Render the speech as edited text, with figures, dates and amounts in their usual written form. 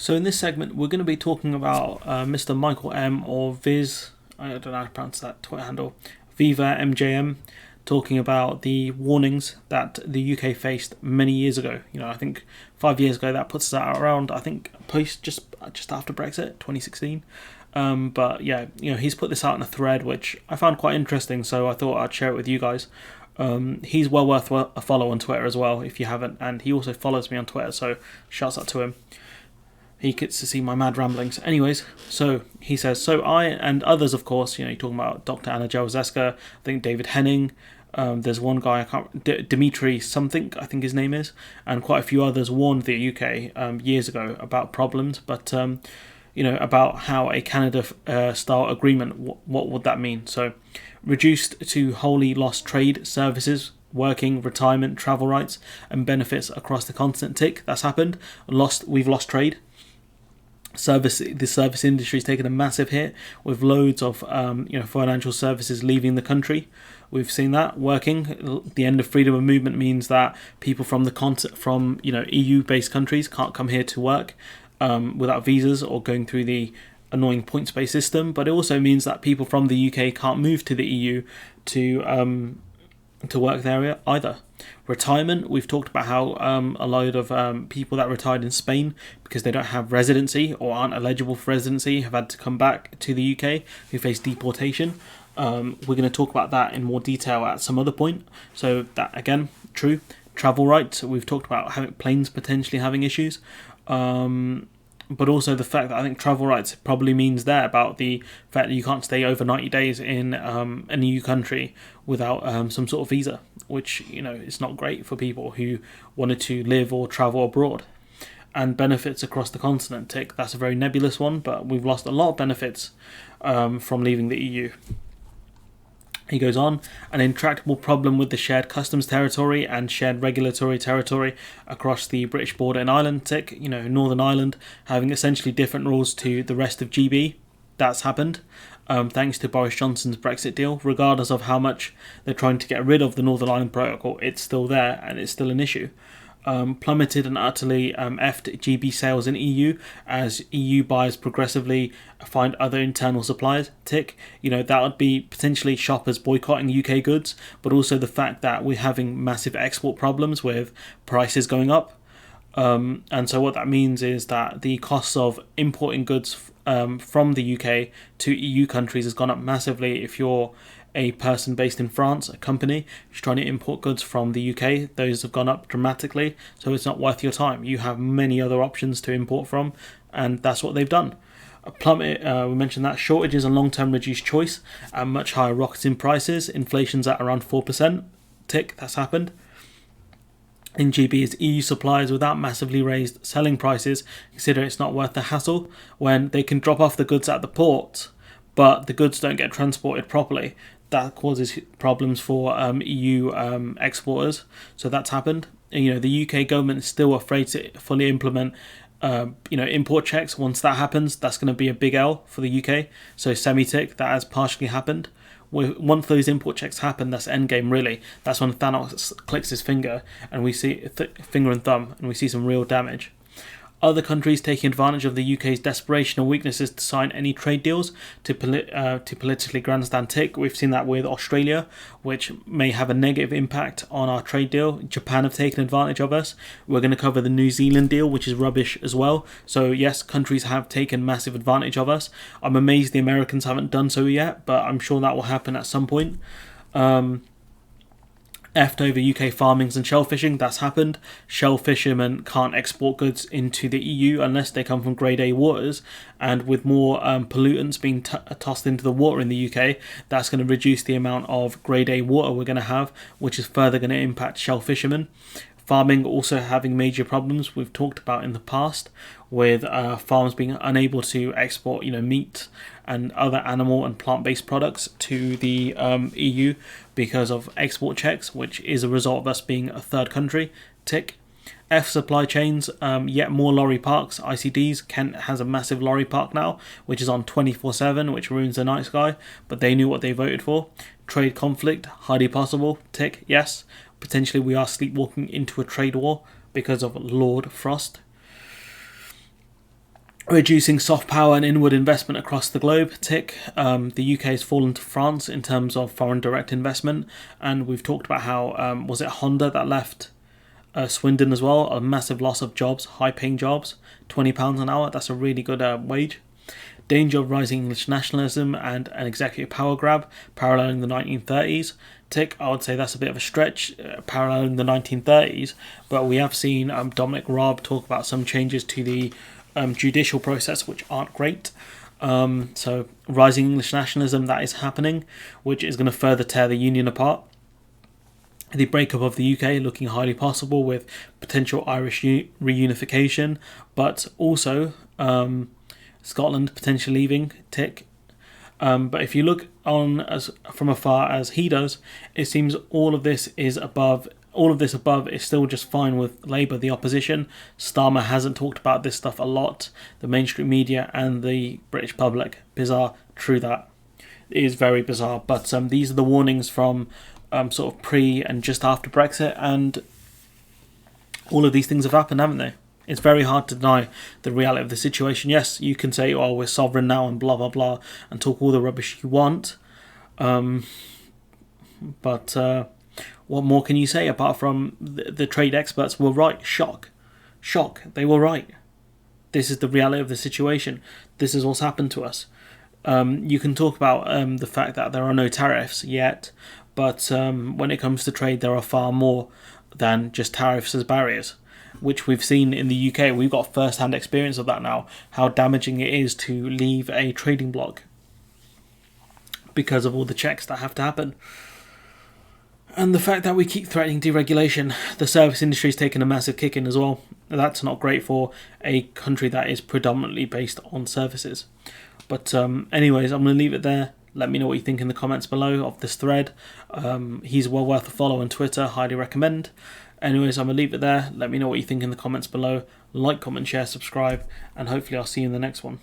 So in this segment, we're going to be talking about Mr. Michael M. or Viz. I don't know how to pronounce that Twitter handle. Viva MJM, talking about the warnings that the UK faced many years ago. I think 5 years ago. That puts us at around, I think, just after Brexit, 2016. But yeah, he's put this out in a thread which I found quite interesting, so I thought I'd share it with you guys. He's well worth a follow on Twitter as well if you haven't, and he also follows me on Twitter, so shouts out to him. He gets to see my mad ramblings. Anyways, so he says, so I and others, of course, you're talking about Dr. Anna Jaworska, I think David Henning, there's one guy, I can't, Dimitri something, I think his name is, and quite a few others warned the UK years ago about problems, but, about how a Canada-style agreement, what would that mean? So, reduced to wholly lost trade, services, working, retirement, travel rights, and benefits across the continent. That's happened. We've lost trade. The service industry has taken a massive hit with loads of financial services leaving the country. We've seen that working. The end of freedom of movement means that people from EU-based countries can't come here to work without visas or going through the annoying points-based system. But it also means that people from the UK can't move to the EU to work there either. Retirement, we've talked about how a load of people that retired in Spain because they don't have residency or aren't eligible for residency have had to come back to the UK who face deportation. We're going to talk about that in more detail at some other point. So that, again, true. Travel rights, we've talked about planes potentially having issues. But also the fact that I think travel rights probably means there about the fact that you can't stay over 90 days in an EU country without some sort of visa, which, is not great for people who wanted to live or travel abroad. And benefits across the continent, that's a very nebulous one, but we've lost a lot of benefits from leaving the EU. He goes on, an intractable problem with the shared customs territory and shared regulatory territory across the British border in Ireland, Northern Ireland having essentially different rules to the rest of GB. That's happened, thanks to Boris Johnson's Brexit deal. Regardless of how much they're trying to get rid of the Northern Ireland Protocol, it's still there and it's still an issue. Plummeted and utterly effed GB sales in EU as EU buyers progressively find other internal suppliers. That would be potentially shoppers boycotting UK goods, but also the fact that we're having massive export problems with prices going up. And so what that means is that the costs of importing goods from the UK to EU countries has gone up massively. If you're a person based in France, a company who's trying to import goods from the UK, those have gone up dramatically, so it's not worth your time. You have many other options to import from, and that's what they've done. We mentioned that shortages and long-term reduced choice and much higher rocketing prices. Inflation's at around 4%. That's happened. In GB is EU suppliers without massively raised selling prices consider it's not worth the hassle when they can drop off the goods at the port, but the goods don't get transported properly. That causes problems for EU exporters. So that's happened. And, the UK government is still afraid to fully implement import checks. Once that happens, that's going to be a big L for the UK. So that has partially happened. Once those import checks happen, that's endgame really. That's when Thanos clicks his finger and we see finger and thumb, and we see some real damage. Other countries taking advantage of the UK's desperation or weaknesses to sign any trade deals to politically grandstand. We've seen that with Australia, which may have a negative impact on our trade deal. Japan have taken advantage of us. We're going to cover the New Zealand deal, which is rubbish as well. So yes, countries have taken massive advantage of us. I'm amazed the Americans haven't done so yet, but I'm sure that will happen at some point. Effed over UK farmings and shellfishing, that's happened. Shell fishermen can't export goods into the EU unless they come from grade A waters, and with more pollutants being tossed into the water in the UK, that's going to reduce the amount of grade A water we're going to have, which is further going to impact shell fishermen. Farming also having major problems we've talked about in the past, with farms being unable to export meat and other animal and plant-based products to the EU because of export checks, which is a result of us being a third country. Supply chains, yet more lorry parks, ICDs. Kent has a massive lorry park now, which is on 24/7, which ruins the night sky, but they knew what they voted for. Trade conflict, highly possible. Yes. Potentially we are sleepwalking into a trade war because of Lord Frost. Reducing soft power and inward investment across the globe, tick. The UK has fallen to France in terms of foreign direct investment, and we've talked about how was it Honda that left Swindon as well, a massive loss of jobs, high-paying jobs, £20 an hour. That's a really good wage. Danger of rising English nationalism and an executive power grab, paralleling the 1930s. Tick, I would say that's a bit of a stretch, paralleling the 1930s, but we have seen Dominic Raab talk about some changes to the judicial process which aren't great. So rising English nationalism, that is happening, which is going to further tear the union apart. The breakup of the UK looking highly possible with potential Irish reunification, but also Scotland potentially leaving, tick. But if you look on as from afar as he does, it seems all of this above is still just fine with Labour, the opposition. Starmer hasn't talked about this stuff a lot. The mainstream media and the British public. Bizarre, true that. It is very bizarre. But these are the warnings from sort of pre and just after Brexit, and all of these things have happened, haven't they? It's very hard to deny the reality of the situation. Yes, you can say, oh, we're sovereign now and blah, blah, blah, and talk all the rubbish you want. But what more can you say apart from the trade experts were right? Shock. They were right. This is the reality of the situation. This is what's happened to us. You can talk about the fact that there are no tariffs yet, but when it comes to trade, there are far more than just tariffs as barriers, which we've seen in the UK. We've got first-hand experience of that now, how damaging it is to leave a trading bloc because of all the checks that have to happen. And the fact that we keep threatening deregulation, the service industry is taking a massive kick in as well. That's not great for a country that is predominantly based on services. But anyways, I'm going to leave it there. Let me know what you think in the comments below of this thread. He's well worth a follow on Twitter. Highly recommend. Anyways, I'm going to leave it there. Let me know what you think in the comments below. Like, comment, share, subscribe, and hopefully I'll see you in the next one.